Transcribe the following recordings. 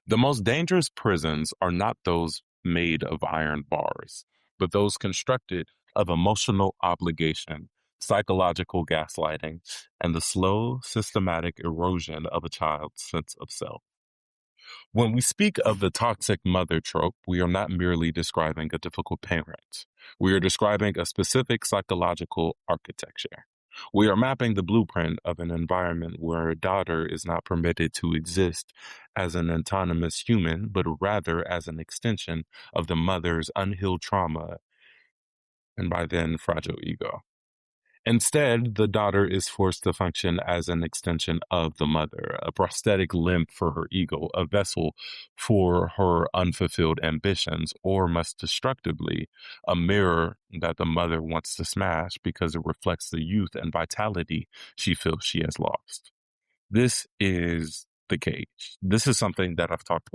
The most dangerous prisons are not those made of iron bars, but those constructed of emotional obligation, psychological gaslighting, and the slow, systematic erosion of a child's sense of self. When we speak of the toxic mother trope, we are not merely describing a difficult parent. We are describing a specific psychological architecture. We are mapping the blueprint of an environment where a daughter is not permitted to exist as an autonomous human, but rather as an extension of the mother's unhealed trauma and by then fragile ego. Instead, the daughter is forced to function as an extension of the mother, a prosthetic limb for her ego, a vessel for her unfulfilled ambitions, or most destructively, a mirror that the mother wants to smash because it reflects the youth and vitality she feels she has lost. This is the cage. This is something that I've talked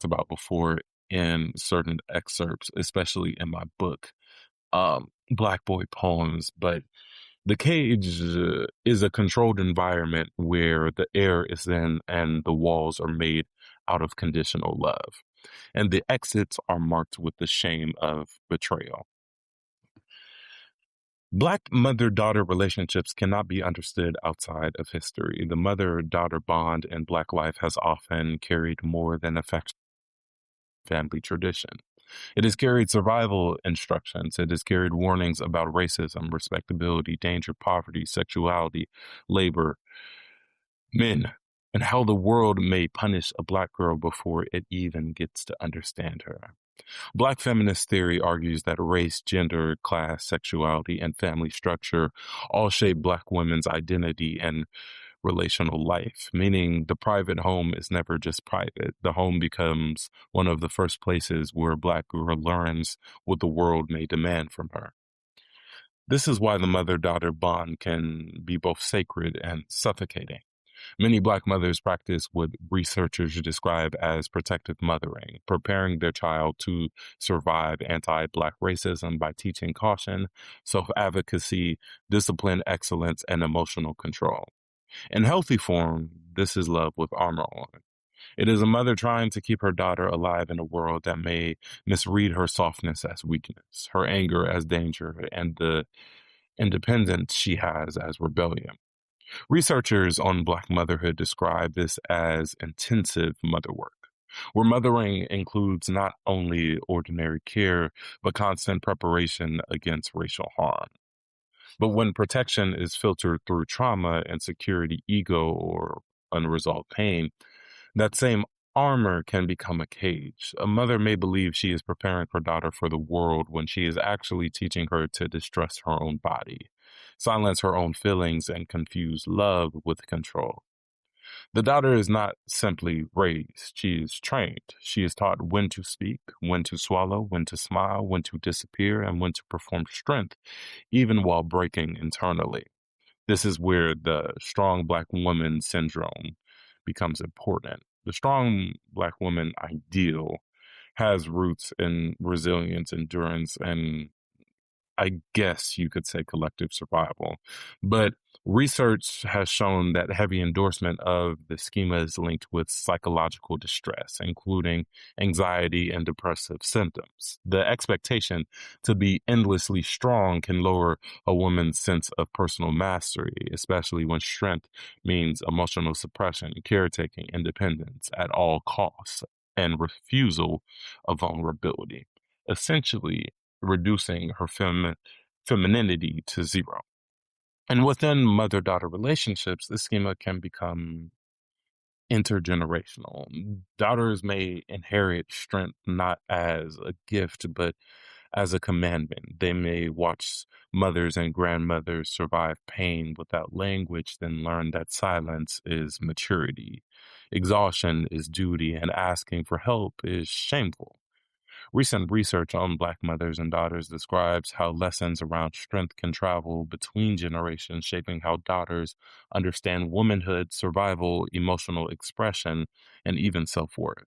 about before in certain excerpts, especially in my book, Black Boy Poems, but the cage is a controlled environment where the air is thin and the walls are made out of conditional love, and the exits are marked with the shame of betrayal. Black mother-daughter relationships cannot be understood outside of history. The mother-daughter bond in Black life has often carried more than affection family tradition. It has carried survival instructions. It has carried warnings about racism, respectability, danger, poverty, sexuality, labor, men, and how the world may punish a Black girl before it even gets to understand her. Black feminist theory argues that race, gender, class, sexuality, and family structure all shape Black women's identity and relational life, meaning the private home is never just private. The home becomes one of the first places where a Black girl learns what the world may demand from her. This is why the mother-daughter bond can be both sacred and suffocating. Many Black mothers practice what researchers describe as protective mothering, preparing their child to survive anti-Black racism by teaching caution, self-advocacy, discipline, excellence, and emotional control. In healthy form, this is love with armor on. It is a mother trying to keep her daughter alive in a world that may misread her softness as weakness, her anger as danger, and the independence she has as rebellion. Researchers on Black motherhood describe this as intensive mother work, where mothering includes not only ordinary care, but constant preparation against racial harm. But when protection is filtered through trauma, insecurity, ego, or unresolved pain, that same armor can become a cage. A mother may believe she is preparing her daughter for the world when she is actually teaching her to distrust her own body, silence her own feelings, and confuse love with control. The daughter is not simply raised, she is trained. She is taught when to speak, when to swallow, when to smile, when to disappear, and when to perform strength, even while breaking internally. This is where the strong Black woman syndrome becomes important. The strong Black woman ideal has roots in resilience, endurance, and I guess you could say collective survival. But research has shown that heavy endorsement of the schema is linked with psychological distress, including anxiety and depressive symptoms. The expectation to be endlessly strong can lower a woman's sense of personal mastery, especially when strength means emotional suppression, caretaking, independence at all costs, and refusal of vulnerability. Essentially, reducing her femininity to zero. And within mother-daughter relationships, this schema can become intergenerational. Daughters may inherit strength not as a gift, but as a commandment. They may watch mothers and grandmothers survive pain without language, then learn that silence is maturity, exhaustion is duty, and asking for help is shameful. Recent research on Black mothers and daughters describes how lessons around strength can travel between generations, shaping how daughters understand womanhood, survival, emotional expression, and even self-worth.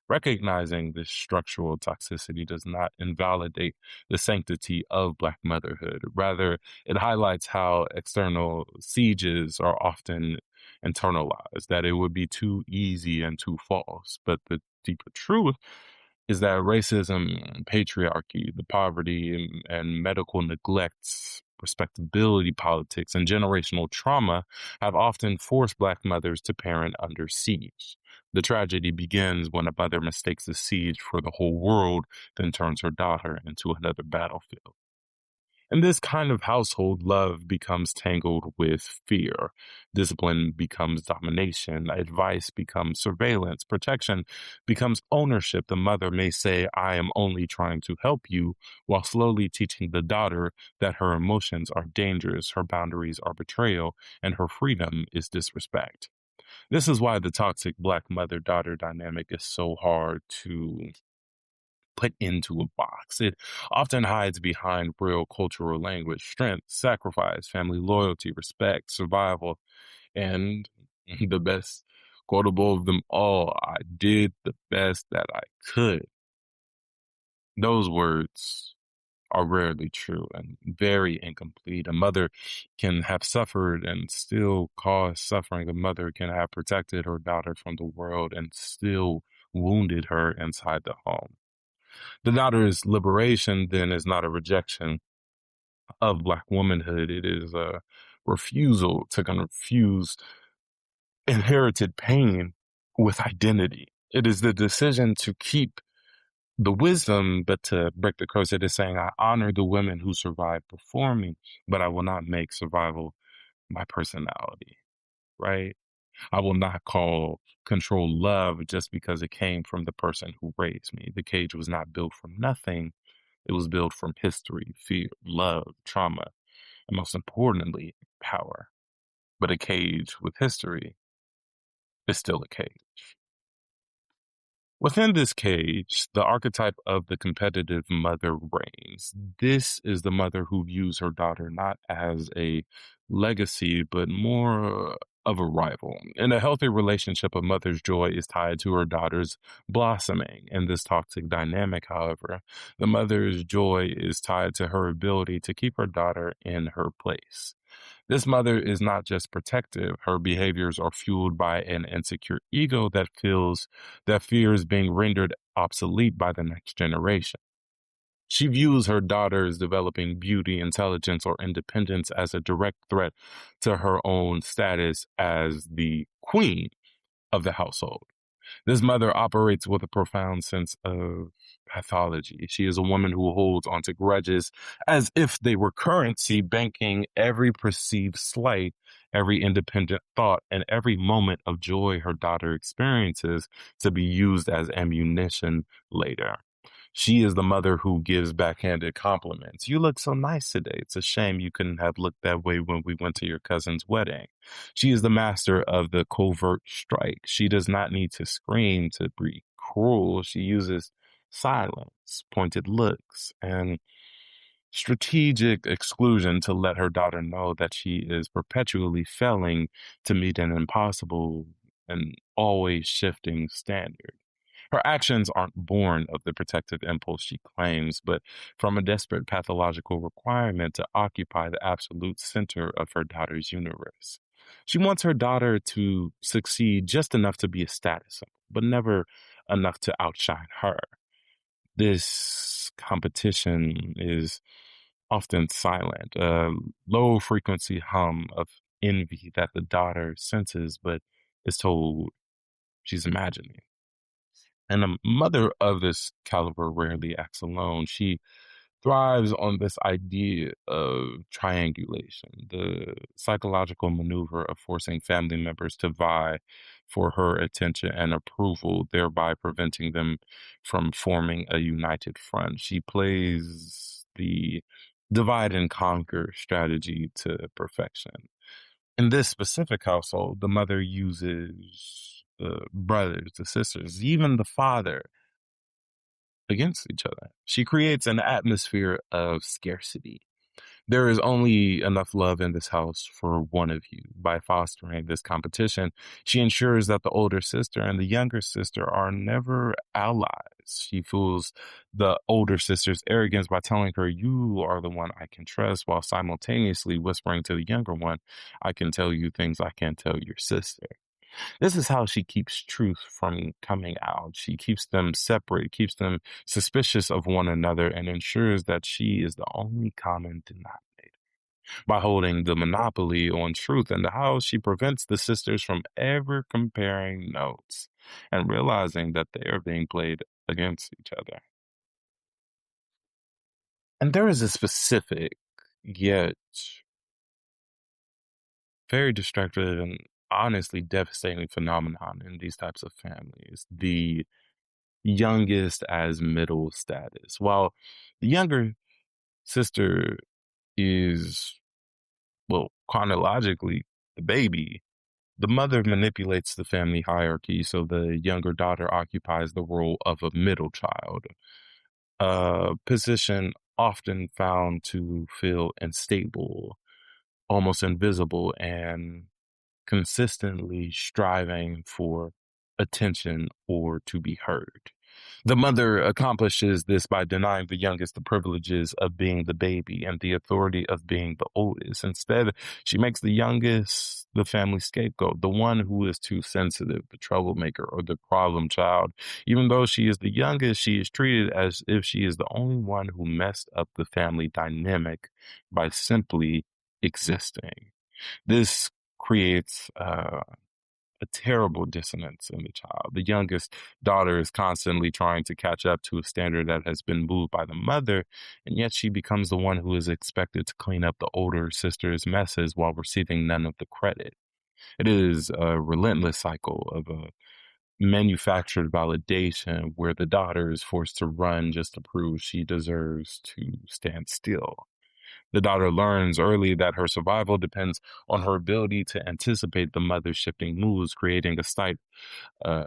Recognizing this structural toxicity does not invalidate the sanctity of Black motherhood. Rather, it highlights how external sieges are often internalized, that it would be too easy and too false. But the deeper truth is that racism, patriarchy, the poverty, and medical neglects, respectability politics, and generational trauma have often forced Black mothers to parent under siege. The tragedy begins when a mother mistakes the siege for the whole world, then turns her daughter into another battlefield. In this kind of household, love becomes tangled with fear. Discipline becomes domination. Advice becomes surveillance. Protection becomes ownership. The mother may say, I am only trying to help you, while slowly teaching the daughter that her emotions are dangerous, her boundaries are betrayal, and her freedom is disrespect. This is why the toxic Black mother daughter dynamic is so hard to put into a box. It often hides behind real cultural language, strength, sacrifice, family loyalty, respect, survival, and the best quotable of them all, I did the best that I could. Those words are rarely true and very incomplete. A mother can have suffered and still cause suffering. A mother can have protected her daughter from the world and still wounded her inside the home. The daughter's liberation then is not a rejection of Black womanhood. It is a refusal to confuse inherited pain with identity. It is the decision to keep the wisdom, but to break the curse. It is saying, I honor the women who survived before me, but I will not make survival my personality, right? I will not call control love just because it came from the person who raised me. The cage was not built from nothing. It was built from history, fear, love, trauma, and most importantly, power. But a cage with history is still a cage. Within this cage, the archetype of the competitive mother reigns. This is the mother who views her daughter not as a legacy, but more of a rival. In a healthy relationship, a mother's joy is tied to her daughter's blossoming. In this toxic dynamic, however, the mother's joy is tied to her ability to keep her daughter in her place. This mother is not just protective. Her behaviors are fueled by an insecure ego that fears being rendered obsolete by the next generation. She views her daughter's developing beauty, intelligence, or independence as a direct threat to her own status as the queen of the household. This mother operates with a profound sense of pathology. She is a woman who holds onto grudges as if they were currency, banking every perceived slight, every independent thought, and every moment of joy her daughter experiences to be used as ammunition later. She is the mother who gives backhanded compliments. You look so nice today. It's a shame you couldn't have looked that way when we went to your cousin's wedding. She is the master of the covert strike. She does not need to scream to be cruel. She uses silence, pointed looks, and strategic exclusion to let her daughter know that she is perpetually failing to meet an impossible and always shifting standard. Her actions aren't born of the protective impulse she claims, but from a desperate pathological requirement to occupy the absolute center of her daughter's universe. She wants her daughter to succeed just enough to be a status symbol, but never enough to outshine her. This competition is often silent, a low frequency hum of envy that the daughter senses but is told she's imagining. And a mother of this caliber rarely acts alone. She thrives on this idea of triangulation, the psychological maneuver of forcing family members to vie for her attention and approval, thereby preventing them from forming a united front. She plays the divide and conquer strategy to perfection. In this specific household, the mother uses the brothers, the sisters, even the father against each other. She creates an atmosphere of scarcity. There is only enough love in this house for one of you. By fostering this competition, she ensures that the older sister and the younger sister are never allies. arrogance. She fools the older sister's arrogance by telling her, "You are the one I can trust," while simultaneously whispering to the younger one, "I can tell you things I can't tell your sister." This is how she keeps truth from coming out. She keeps them separate, keeps them suspicious of one another, and ensures that she is the only common denominator. By holding the monopoly on truth in the house, she prevents the sisters from ever comparing notes and realizing that they are being played against each other. And there is a specific, yet very destructive and honestly devastating phenomenon in these types of families: the youngest as middle status. While the younger sister is, well, chronologically the baby, the mother manipulates the family hierarchy so the younger daughter occupies the role of a middle child, a position often found to feel unstable, almost invisible, and consistently striving for attention or to be heard. The mother accomplishes this by denying the youngest the privileges of being the baby and the authority of being the oldest. Instead, she makes the youngest the family scapegoat, the one who is too sensitive, the troublemaker, or the problem child. Even though she is the youngest, she is treated as if she is the only one who messed up the family dynamic by simply existing. This creates a terrible dissonance in the child. The youngest daughter is constantly trying to catch up to a standard that has been moved by the mother, and yet she becomes the one who is expected to clean up the older sister's messes while receiving none of the credit. It is a relentless cycle of a manufactured validation where the daughter is forced to run just to prove she deserves to stand still. The daughter learns early that her survival depends on her ability to anticipate the mother's shifting moods, creating uh,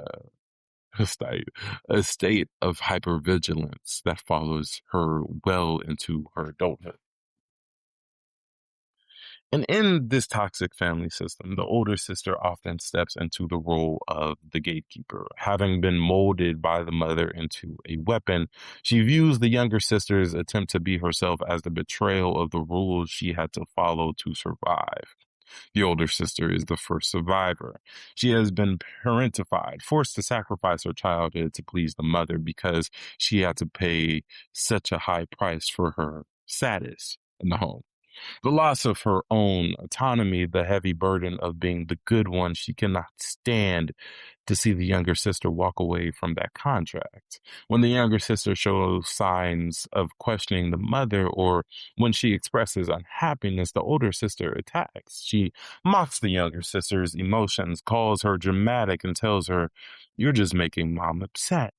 a state, a state of hypervigilance that follows her well into her adulthood. And in this toxic family system, the older sister often steps into the role of the gatekeeper. Having been molded by the mother into a weapon, she views the younger sister's attempt to be herself as the betrayal of the rules she had to follow to survive. The older sister is the first survivor. She has been parentified, forced to sacrifice her childhood to please the mother because she had to pay such a high price for her status in the home. The loss of her own autonomy, the heavy burden of being the good one, she cannot stand to see the younger sister walk away from that contract. When the younger sister shows signs of questioning the mother or when she expresses unhappiness, the older sister attacks. She mocks the younger sister's emotions, calls her dramatic, and tells her, "You're just making mom upset."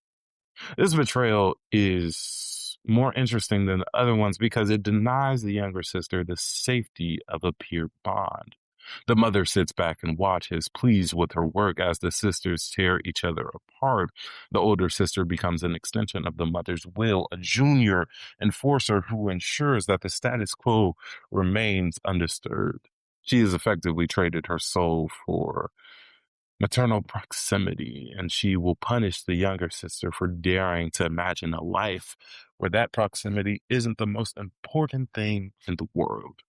This betrayal is more interesting than the other ones because it denies the younger sister the safety of a peer bond. The mother sits back and watches, pleased with her work as the sisters tear each other apart. The older sister becomes an extension of the mother's will, a junior enforcer who ensures that the status quo remains undisturbed. She has effectively traded her soul for maternal proximity, and she will punish the younger sister for daring to imagine a life where that proximity isn't the most important thing in the world.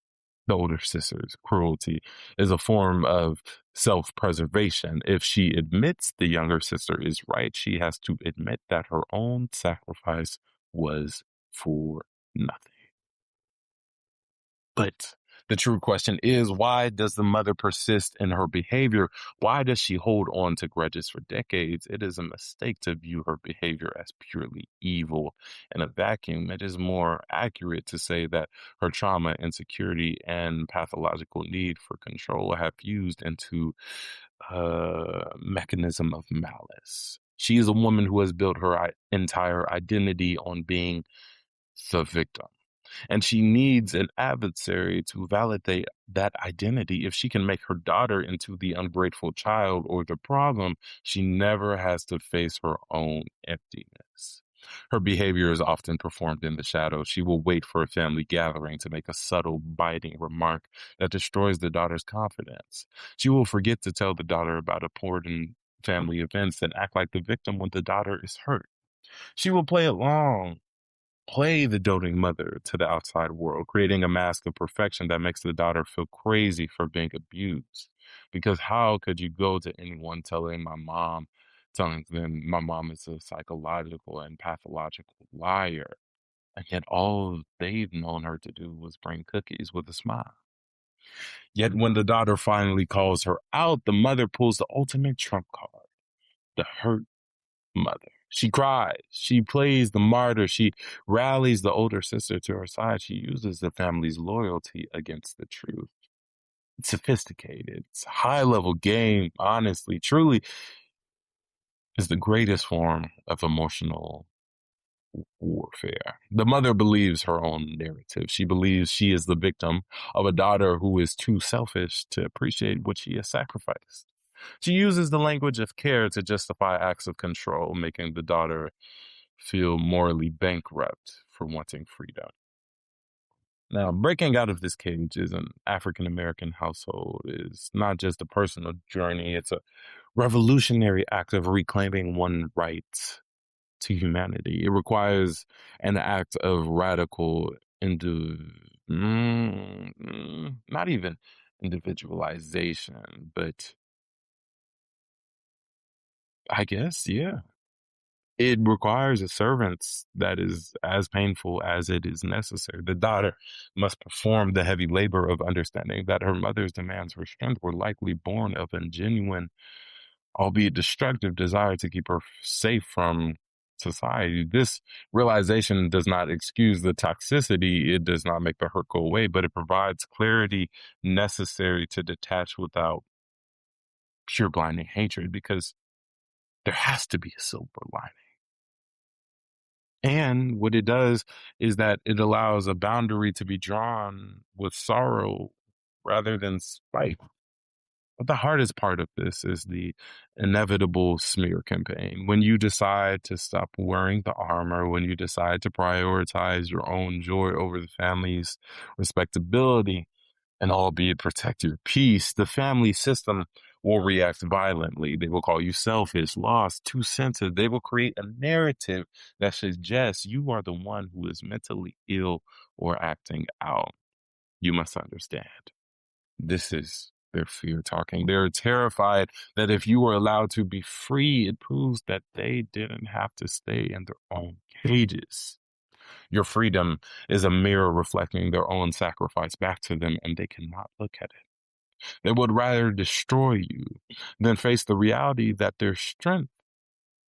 The older sister's cruelty is a form of self preservation. If she admits the younger sister is right, she has to admit that her own sacrifice was for nothing. But the true question is, why does the mother persist in her behavior? Why does she hold on to grudges for decades? It is a mistake to view her behavior as purely evil in a vacuum. It is more accurate to say that her trauma, insecurity, and pathological need for control have fused into a mechanism of malice. She is a woman who has built her entire identity on being the victim. And she needs an adversary to validate that identity. If she can make her daughter into the ungrateful child or the problem, she never has to face her own emptiness. Her behavior is often performed in the shadows. She will wait for a family gathering to make a subtle, biting remark that destroys the daughter's confidence. She will forget to tell the daughter about important family events and act like the victim when the daughter is hurt. She will play along, play the doting mother to the outside world, creating a mask of perfection that makes the daughter feel crazy for being abused. Because how could you go to anyone telling them my mom is a psychological and pathological liar, and yet all they've known her to do was bring cookies with a smile? Yet when the daughter finally calls her out, the mother pulls the ultimate trump card, the hurt mother. She cries. She plays the martyr. She rallies the older sister to her side. She uses the family's loyalty against the truth. It's sophisticated. It's a high level game, honestly, truly is the greatest form of emotional warfare. The mother believes her own narrative. She believes she is the victim of a daughter who is too selfish to appreciate what she has sacrificed. She uses the language of care to justify acts of control, making the daughter feel morally bankrupt for wanting freedom. Now, breaking out of this cage as an African American household is not just a personal journey, it's a revolutionary act of reclaiming one right to humanity. It requires an act of radical not even individualization, but I guess, yeah. It requires a servant that is as painful as it is necessary. The daughter must perform the heavy labor of understanding that her mother's demands for strength were likely born of a genuine, albeit destructive, desire to keep her safe from society. This realization does not excuse the toxicity. It does not make the hurt go away, but it provides clarity necessary to detach without pure blinding hatred, because there has to be a silver lining. And what it does is that it allows a boundary to be drawn with sorrow rather than spite. But the hardest part of this is the inevitable smear campaign. When you decide to stop wearing the armor, when you decide to prioritize your own joy over the family's respectability, and albeit protect your peace, the family system will react violently. They will call you selfish, lost, too sensitive. They will create a narrative that suggests you are the one who is mentally ill or acting out. You must understand. This is their fear talking. They're terrified that if you were allowed to be free, it proves that they didn't have to stay in their own cages. Your freedom is a mirror reflecting their own sacrifice back to them, and they cannot look at it. They would rather destroy you than face the reality that their strength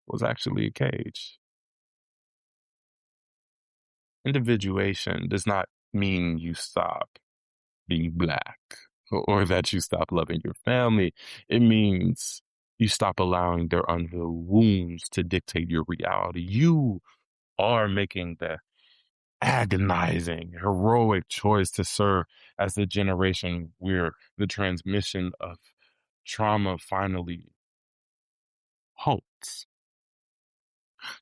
was actually a cage. Individuation does not mean you stop being black or that you stop loving your family. It means you stop allowing their unhealed wounds to dictate your reality. You are making the agonizing, heroic choice to serve as the generation where the transmission of trauma finally halts.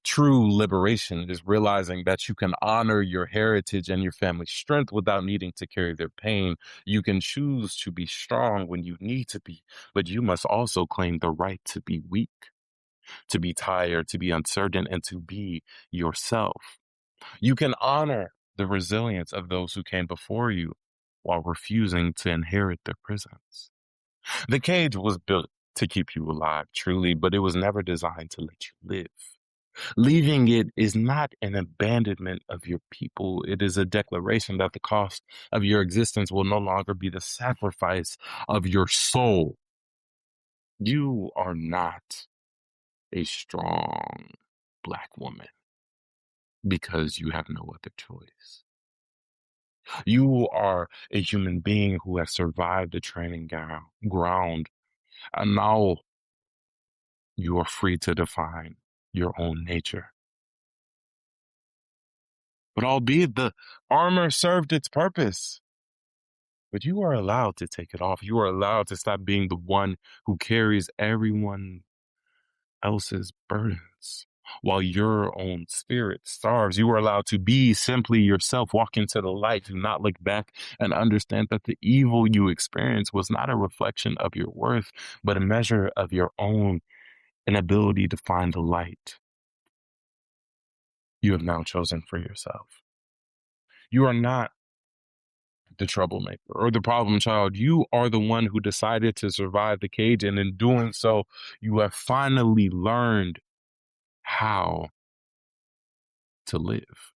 True liberation is realizing that you can honor your heritage and your family's strength without needing to carry their pain. You can choose to be strong when you need to be, but you must also claim the right to be weak, to be tired, to be uncertain, and to be yourself. You can honor the resilience of those who came before you while refusing to inherit their prisons. The cage was built to keep you alive, truly, but it was never designed to let you live. Leaving it is not an abandonment of your people. It is a declaration that the cost of your existence will no longer be the sacrifice of your soul. You are not a strong Black woman because you have no other choice. You are a human being who has survived the training ground, and now you are free to define your own nature. But albeit the armor served its purpose, but you are allowed to take it off. You are allowed to stop being the one who carries everyone else's burdens while your own spirit starves. You are allowed to be simply yourself. Walk into the light. Do not look back and understand that the evil you experienced was not a reflection of your worth, but a measure of your own inability to find the light. you have now chosen for yourself. You are not the troublemaker or the problem child. You are the one who decided to survive the cage. And in doing so, you have finally learned how to live.